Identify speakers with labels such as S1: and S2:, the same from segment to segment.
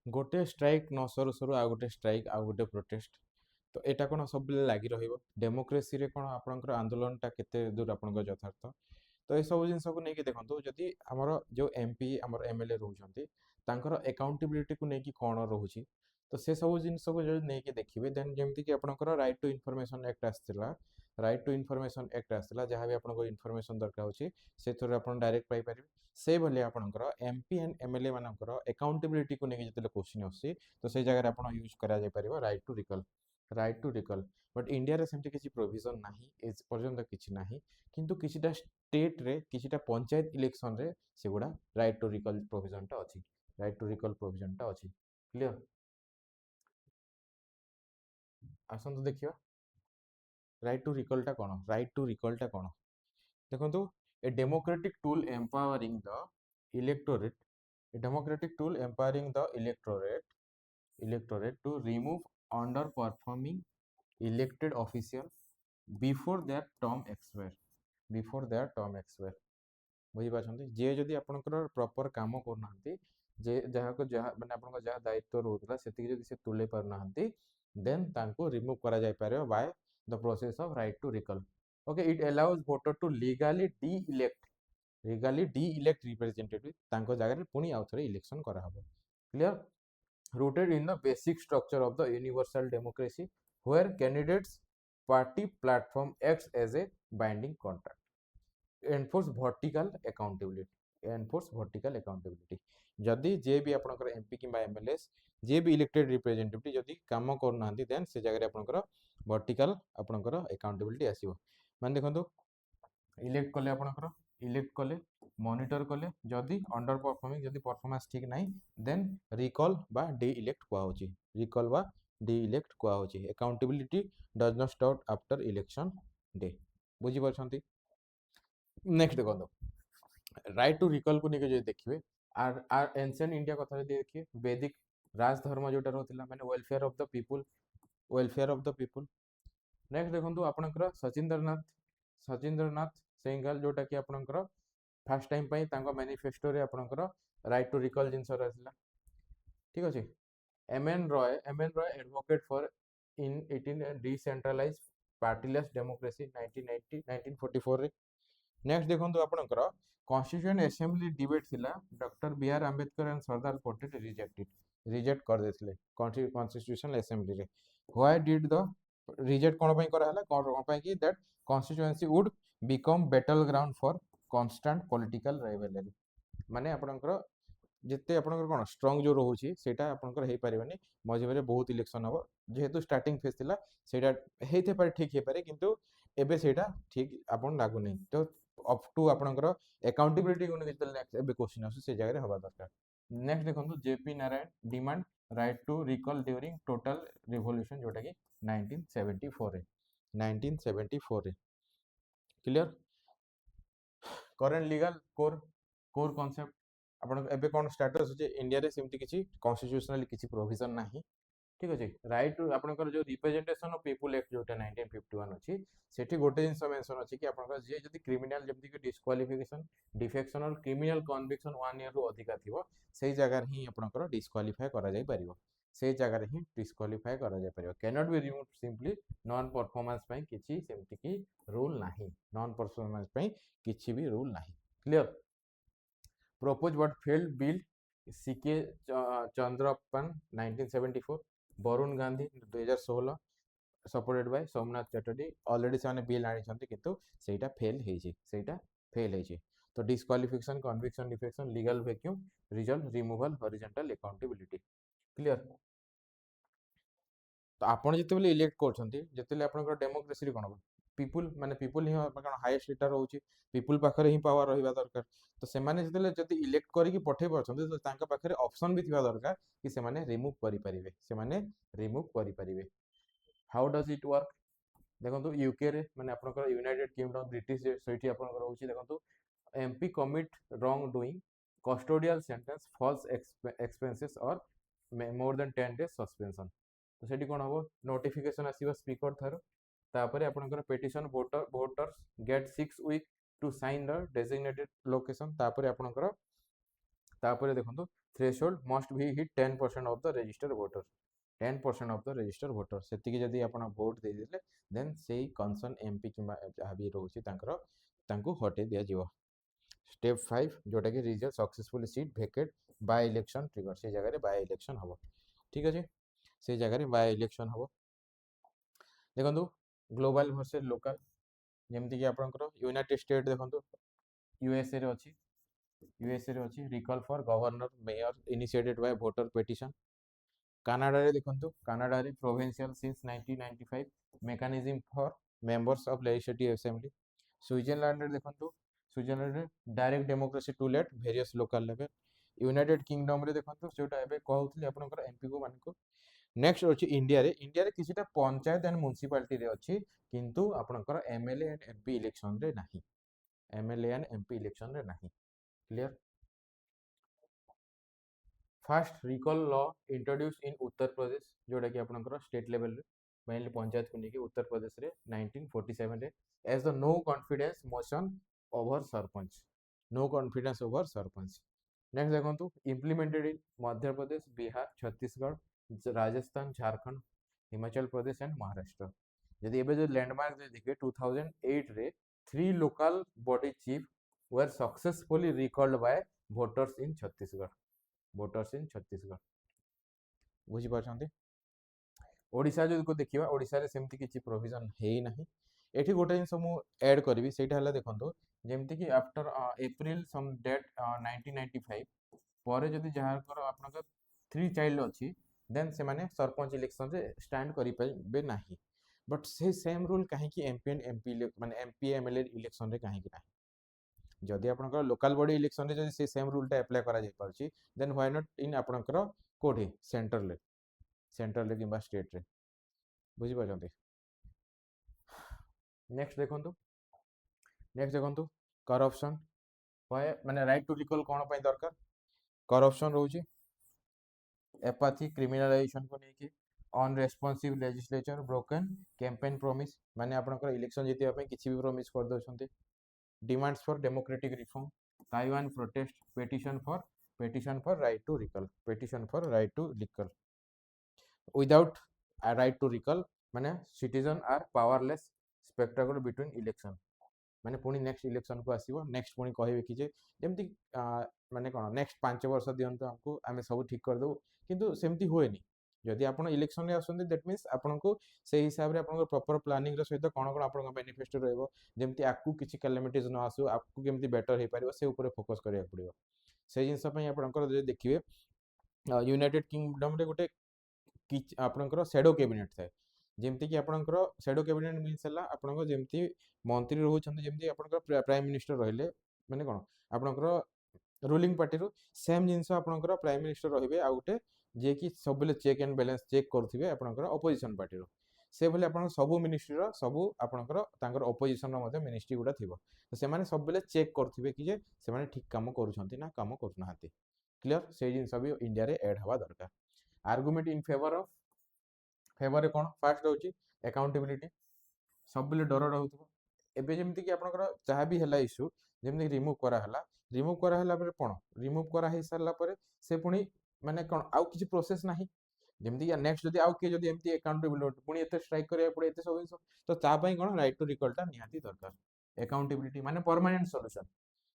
S1: गोटे स्ट्राइक न सरू सरू आ गोटे स्ट्राइक आ गोटे प्रोटेस्ट तो एटा कौन सब लगी रहिबो डेमोक्रेसी रे कौन आपनकर आंदोलनटा केते दूर आपनकर यथार्थ तो ये सब जिनस को लेकिन देखो जदि आमर जो एमपी आमर एमएलए रोचंती तांकर अकाउंटेबिलिटी को लेकिन कौन रोचे तो से सब जिनस को जो नहीं देखिए देन जमती कि आपनकर राइट टू इनफॉरमेशन एक्ट आसला राइट टू इनफॉरमेशन एक्ट आसला जहाँ भी आपनको इनफॉरमेशन दरकार होची से थ्रू आप डायरेक्ट पाई परिबे से भले आपनकर एमपी एंड एमएलए मानकर अकाउंटेबिलिटी को लेकिन जतले क्वेश्चन आसी तो से जगह आप यूज करा जाय परिबो right to recall but India रे सेमती किसी प्रोविजन नाही एज पर्यंत किछि नाही किंतु किछिटा स्टेट रे किछिटा पंचायत इलेक्शन रे सेगुडा राइट टू रिकल प्रोविजन टा अछि राइट टू रिकल प्रोविजन टा अछि क्लियर आसन तो देखियो राइट टू रिकल टा कोन राइट टू रिकल टा कोन देखंतु a democratic tool empowering the electorate a democratic tool empowering the electorate to remove underperforming elected official before their term expire बुझी पाछंती जे जदि आपनकर प्रॉपर काम करनांती जे जहा को जहा माने आपनकर जहा दायित्व रहउतला सेति जदि से तुले पर नांती देन तांको रिमूव करा जाय पारे by the process of right to recall okay it allows voter to legally de elect representative तांको जगह रे पुनी आउथरे इलेक्शन करा हबो clear rooted in the basic structure of the universal democracy where candidates party platform acts as a binding contract enforce vertical accountability जदि जे भी आपनकर एमपी किबा एमएलएस जे भी इलेक्टेड रिप्रेजेंटेटिव जदि काम कर नांती देन से जगह रे आपनकर वर्टिकल आपनकर अकाउंटेबिलिटी आसीबो मान देखंतु इलेक्ट कले मॉनिटर कले जदि अंडर परफॉर्मिंग जदि परफॉर्मेंस ठीक नाही देन रिकॉल बा डी इलेक्ट कुआ होची रिकॉल बा डी इलेक्ट कुआ होची accountability does not start after election day बुझी परछंती नेक्स्ट देखो राइट टू रिकॉल को लेके जो देखिए आर एंशिएंट इंडिया कथा जो देखिए वैदिक राजधर्म जोटा रहथिला माने welfare of the people next देखंतु आपनकर सचिंद्रनाथ सेंगाल जोटा कि आपनकर फर्स्ट टाइम पाई तांको मैनिफेस्टो रे आपनकर राइट टू रिकॉल जिंस रहथिला ठीक अछि MN Roy advocate for in 18 decentralise partyless democracy 1990 1944 रे नेक्स्ट देखंतु आपनकर कॉन्स्टिट्यूएंट असेंबली डिबेट थिला doctor B R Ambedkar and Sardar Patel reject कर देथिले कॉन्स्टिट्यूशनल असेंबली रे व्हाई डिड द रिजेक्ट कोन पई करा हला कोन पई कि that constituency would become battle ground for constant political rivalry माने आपनकर जिते आपनकर कोन स्ट्रांग जो रहउची सेटा आपनकर हे परिबनी मझे मझे बहुत इलेक्शन हबो जेहेतु स्टार्टिंग फेज थिला सेटा हेते पारे ठीक हे पारे किंतु एबे सेटा ठीक आपन लागु नै तो अप टू आपनकर अकाउंटेबिलिटी को जेते नेक्स्ट एबे क्वेश्चन आसे से जगह रे हबा दरकार नेक्स्ट देखंतु JP Narayan demand right to recall during total revolution जोटा कि 1974 रे 1974 रे clear current legal core concept आपण एबे कोन स्टेटस होचे इंडिया रे सेमति किछि कॉन्स्टिट्यूशनली किछि प्रोविजन नाही ठीक अछि राइट टू आपनकर जो रिप्रेजेंटेशन ऑफ पीपल एक्ट जोटा 1951 अछि सेठी गोटे जिंस मेंशन अछि कि आपनकर जे जदि क्रिमिनल जदि कि डिस्क्वालिफिकेशन डिफेक्शन और क्रिमिनल कन्विक्शन 1 ईयर रु अधिका थिबो सेही जगह हि आपनकर डिस्क्वालिफाई करा जाय परिबो सेही जगह रे हि डिस्क्वालिफाई करा जाय परिबो can not be removed simply non performance पई किछि सेमति कि रूल नाही नॉन परफॉर्मेंस पई किछि भी रूल नाही clear proposed but failed bill CK Chandrappan 1974 Varun Gandhi 2016 supported by Somnath Chatterjee already से बिल आनी किंतु सेटा फेल हेछि तो disqualification conviction defection legal vacuum result removal horizontal accountability clear तो आपण जेतेबेले इलेक्ट करछंती जेतेले आपनकर डेमोक्रेसी कोन पीपुल माने पीपुल ही कोन हाईएस्ट एटा रहउची पीपुल पाखरे ही पावर रहिबा दरकार तो से माने जेतेले जति इलेक्ट करी कि पठे परछंती तो तांका पाखरे ऑप्शन भी थिबा दरकार कि से माने रिमूव करि परिबे हाउ डज इट वर्क देखंतु यूके रे माने आपनकर यूनाइटेड किंगडम ब्रिटिश सेठी आपनकर रहउची देखंतु MP commit wrongdoing custodial sentence false expenses और मोर देन 10 डेज सस्पेंशन तो सेठी कोन हबो नोटिफिकेशन आसीबो स्पीकर थारो तापरे आपनकर petition voters get 6 week to sign the designated location तापरे आपनकर तापर देखो threshold must be hit 10% of the register voter 10% of the register voter से जदि आप भोट देदेले देन से कंसर्न एमपी कि जहाँ भी रोचे हटे दिज्व स्टेप 5 जोटा कि result successfully seat vacate by election trigger से जगह बाय इलेक्शन हम ठीक अच्छे से जगह बाय इलेक्शन हम देखो ग्लोबल वर्सेस लोकल जमती कि आपंकर यूनाइटेड स्टेट देखो यूएसए रे अच्छी यूएसए रे अच्छी recall for governor mayor initiated by voter petition Canada रे देखो कनाडा रे provincial since 1995 mechanism for members of legislative assembly Switzerland रे देखो स्विट्जरलैंड रे direct democracy to let various local level United Kingdom रे देखो जोटा एबे कहउतली आपनकर एमपी को मानको नेक्स्ट अछि इंडिया रे किछिटा पंचायत एंड म्युनिसिपालिटी रे अछि किंतु आपनकर एमएलए एंड एमपी इलेक्शन रे नाही एमएलए एंड एमपी इलेक्शन रे नाही clear first recall law introduce in Uttar Pradesh जोटा कि आपनकर स्टेट लेवल रे मेनली पंचायत को लेके उत्तर प्रदेश रे 1947 रे as the no confidence motion over sarpanch no confidence over sarpanch next देखो implemented in Madhya Pradesh Bihar Chhattisgarh Rajasthan Jharkhand Himachal Pradesh and Maharashtra यदि एबे जो लैंडमार्क देखिए 2008 रे 3 local body chief were successfully recalled by voters in Chhattisgarh बुझी पारछंती ओडिशा जो देखिबा ओडिशा रे सेमती किछि प्रोविजन हेई नाही एठी गोटे जिनस मु ऐड करबी सेटा हला देखंतु जेमती कि आफ्टर अप्रैल सम डेट 1995 ପରେ ଯଦି ଯାହାଙ୍କର ଆପଣଙ୍କ 3 ଚାଇଲ୍ଡ ଅଛି ଦେନ୍ ସେମାନେ ସରପଞ୍ଚ ଇଲେକ୍ସନରେ ଷ୍ଟାଣ୍ଡ କରିପାରିବେ ନାହିଁ ବଟ୍ ସେ ସେମ୍ ରୁଲ୍ କାହିଁକି ଏମ୍ପି ଏଣ୍ଡ ଏମ୍ପି ମାନେ ଏମ୍ପି ଏମ୍ଏଲ୍ଏ ଇଲେକ୍ସନରେ କାହିଁକି ନାହିଁ ଯଦି ଆପଣଙ୍କର ଲୋକାଲ ବଡି ଇଲେକ୍ସନରେ ଯଦି ସେ ସେମ୍ ରୁଲ୍ଟା ଆପ୍ଲାଏ କରାଯାଇପାରୁଛି ଦେନ୍ ହ୍ୱାଇ ନଟ୍ ଇନ୍ ଆପଣଙ୍କର କୋଉଠି ସେଣ୍ଟ୍ରାଲରେ କିମ୍ବା ଷ୍ଟେଟ୍ରେ ବୁଝିପାରୁଛନ୍ତି ନେକ୍ସଟ ଦେଖନ୍ତୁ କରପ୍ସନ୍ ମାନେ ରାଇଟ୍ ଟୁ ରିକଲ୍ କ'ଣ ପାଇଁ ଦରକାର करप्शन रोचे एपाथी क्रिमिनलाइजेशन को लेके unresponsive legislature broken campaign promise माने आपनकर इलेक्शन जीतिया पे किछि भी प्रॉमिस कर दोछंते demands for democratic reform Taiwan protest petition for right to recall without right to recall माने citizen are powerless spectacle between election माने पुणी नेक्स्ट इलेक्शन को आसीबो नेक्स्ट पुणी कहबे कि जे जेमती माने कोन नेक्स्ट 5 वर्ष दियंतो हमको आमे सब ठीक कर दो किंतु सेमती होएनी जदि आपण इलेक्शन रे आसुंदी दैट मींस आपण को से हिसाब रे आपण प्रॉपर प्लानिंग रे सहित कोन कोन आपण बेनिफिट रहबो जेमती आकु किछि कैलेमिटीज न आसु आकु केमती बेटर हे परिबो से ऊपर फोकस करिया पड़िबो से जिंस पई आपण जे देखिबे यूनाइटेड किंगडम रे गोटे आपणकर शैडो कैबिनेट थाए जेमती कि आपणकर शैडो कैबिनेट मीन्स हला आपणकर जेमती मंत्री रहउछन जेमती आपणकर प्राइम मिनिस्टर रहिले माने कोन आपणकर रूलिंग पार्टी रो सेम जिंस आपणकर प्राइम मिनिस्टर रहिबे आ उटे जे कि सब बेले चेक एंड बैलेंस चेक करथिबे आपणकर अपोजिशन पार्टी रो से भले आपण सब मिनिस्ट्री रो सब आपणकर तांकर अपोजिशन रो मध्ये मिनिस्ट्री गुडा थिबो तो से माने सब बेले चेक करथिबे कि जे से माने ठीक काम करूछंती ना काम करूनाहांती क्लियर से जिंस भी इंडिया रे ऐड हवा दरकार आर्गुमेंट इन फेवर कौन फास्ट रोचे अकाउंटेबिलिटी सब बेले डर रहउथबो एबे जेमती कि आपनकर जहाँ भी हला इश्यू जेमती रिमूव करा पर कोन रिमूव करा हे सरला पर से पुणी माने कोन आउ किछि प्रोसेस नाही जेमती या नेक्स्ट जदी आउ के जदी एमती अकाउंटेबिलिटी पुणी एते स्ट्राइक करिया पड़े एते सब जिंस तो ता पई कोन राइट टू रिकॉल टा निहाती दरकार अकाउंटेबिलिटी माने परमानेंट सॉल्यूशन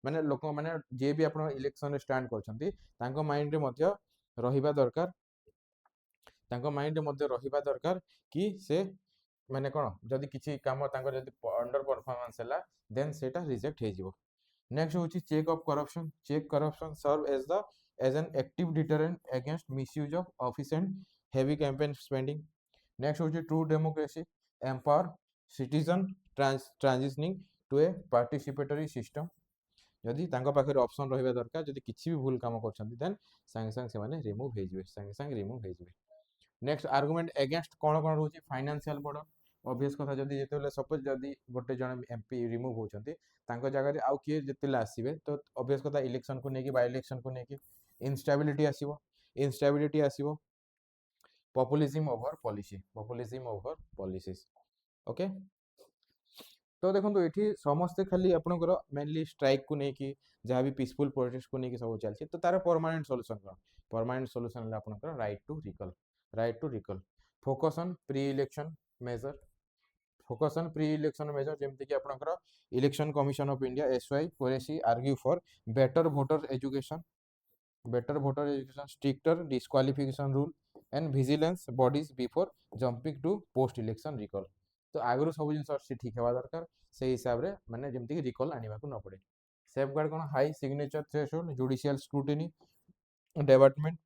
S1: माने लोक माने जे भी आपण इलेक्शन रे स्टैंड करछंती तांको माइंड रे मध्य रहिबा दरकार तांको माइंड मध्य रहिबा दरकार कि से माने कोन जदी किछि काम तांको जदी अंडर परफॉर्मेंस हला देन सेटा रिजेक्ट हे जिवो नेक्स्ट होची check corruption serve as an active deterrent against misuse of office and heavy campaign spending next होची true democracy empower citizen transitioning to a participatory system जदि तांको पाखरे ऑप्शन रहिबा दरकार जदि किछि भी भूल काम करछंती देन संगे संगे से माने रिमूव हे जिवे नेक्स्ट आर्गुमेंट अगेंस्ट कोन कोन रहउची फाइनेंशियल बर्डन ऑब्वियस कथा जदि जेतेले सपोज जदि गोटे जण एमपी रिमूव होचंती तांको जगह रे आउ किए जेतेले आसीबे तो ऑब्वियस कथा इलेक्शन को नेकी बाय इलेक्शन को नेकी इंस्टेबिलिटी आसीबो पॉपुलिज्म ओवर पॉलिसीज ओके तो देखो ये समस्ते खाली आपंकर मेनली स्ट्राइक को लेकिन जहाँ भी पीसफुल प्रोटेस्ट को लेकिन सब चलती तो तार परमानेंट सॉल्यूशन कौन परमानेंट सॉल्यूशन आपंकर right to recall focus on pre election major focus on pre election major जमती कि आपंकर Election Commission of India S Y Quraishi argue for better voter education stricter disqualification rule and vigilance bodies before jumping to post election recall तो आगु सब जिन ठीक हवा दरकार से हिसाब से माने जमती रिकॉल आने को न पड़े सेफगार्ड कौन high signature threshold judicial scrutiny development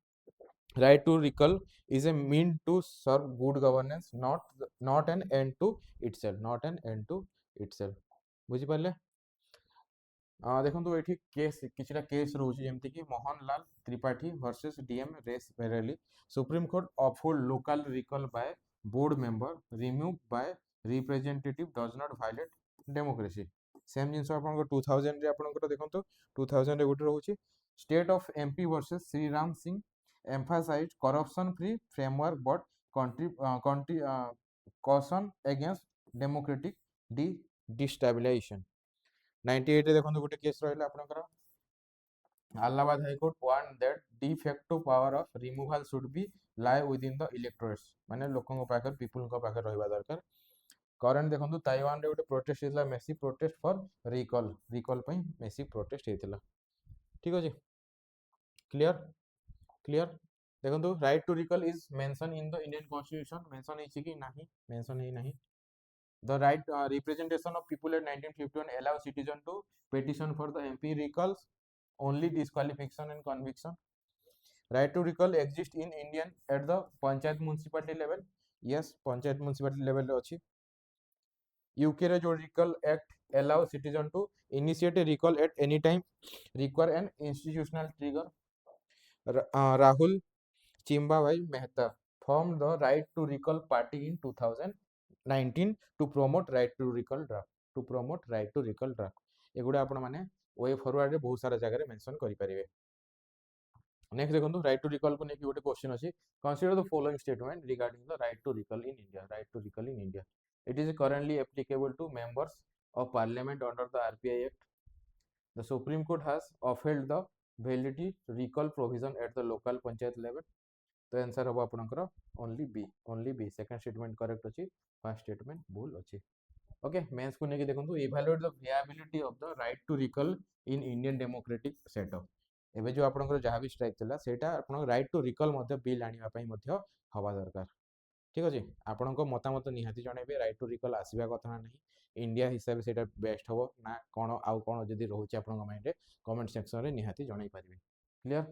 S1: right to recall is a mean to serve good governance not an end to itself बुझी पाले देखो ये केस किसी केस रोचे जमती कि मोहनलाल त्रिपाठी वर्सेस डीएम रेस Bareilly supreme court uphold local recall by board member remove by representative does not violate democracy same जिन आप 2000 रे आपनकर देखो 2000 रे गोटे रोचे state of MP versus Shriram Singh emphasized corruption free framework but caution against democratic destabilization 98 रे देखो गोटे केस रहा आपनकर Allahabad High Court warned that de facto power of removal should be lie within the electorates माने लोकों को पाकर पीपल को पाकर रहबा दरकार करंट देखो ताइवान रे गोटे प्रोटेस्ट हेतला मेसिव प्रोटेस्ट फॉर रिकॉल पई मेसिव प्रोटेस्ट हेतला ठीक अछि क्लियर देखो right to recall is mention in the Indian constitution mention है कि नहीं मेंशन है नहीं the right representation of people act 1951 allow citizen to petition for the MP recalls only disqualification and conviction right to recall exist in Indian at the panchayat municipality level yes panchayat municipality level रे अछि UK रे जो recall act allow citizen to initiate a recall at any time require an institutional trigger Rahul Chimbawai Mehta formed the Right to Recall Party in 2019 to promote right to recall draft एगुड़ा आपण माने way forward रे बहुत सारा जगह रे mention करि परिबे next देखंतु राइट टू रिकॉल को नेकी गोटे क्वेश्चन अछि consider the following statement regarding the right to recall in India it is currently applicable to members of Parliament under the RPI act the Supreme Court has upheld the validity recall provision at the local panchayat level तो answer हम आपनकर only be second statement correct अछि first statement भूल अछि okay mains को नेकी देखंतु evaluate the viability of the right to recall in Indian democratic setup एबे जो आपनकर जहां भी स्ट्राइक थिला सेटा आपन राइट टू रिकॉल मध्ये बिल आनिबा पई मध्ये हवा दरकार ठीक अछि आपनको मतामत निहाती जणेबे राइट टू रिकॉल आसीबा कथा नाही इंडिया हिसाब से सेटा बेस्ट हो ना कोन आउ कोन जदी रहउची आपनको माइंड रे कमेंट सेक्शन रे निहाती जणाई परिबे क्लियर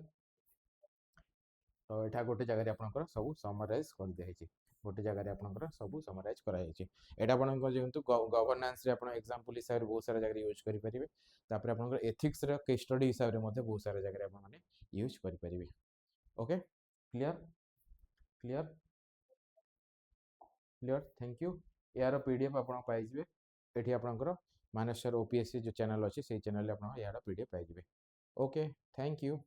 S1: तो यहाँ गोटे जगह आपंकर सब समराइज कर दिखाई गोटे जगह आपंकर सब समराइज कराई एटा आपंकर जेहतु गवर्नेंस रे आपण एग्जांपल हिसाब से बहुत सारा जगह यूज करि परिबे तापर आपंकर एथिक्स रे केस स्टडी हिसाब रे मध्ये बहुत सारा जगह आपण माने यूज करि परिबे ओके क्लियर थैंक यू यार पीडीएफ आपण पाइ जिवे एठी आपंकर मानेश्वर ओपीएससी जो चैनल अछि सेही चैनल रे आपण यार पीडीएफ पाइ जिवे ओके थैंक यू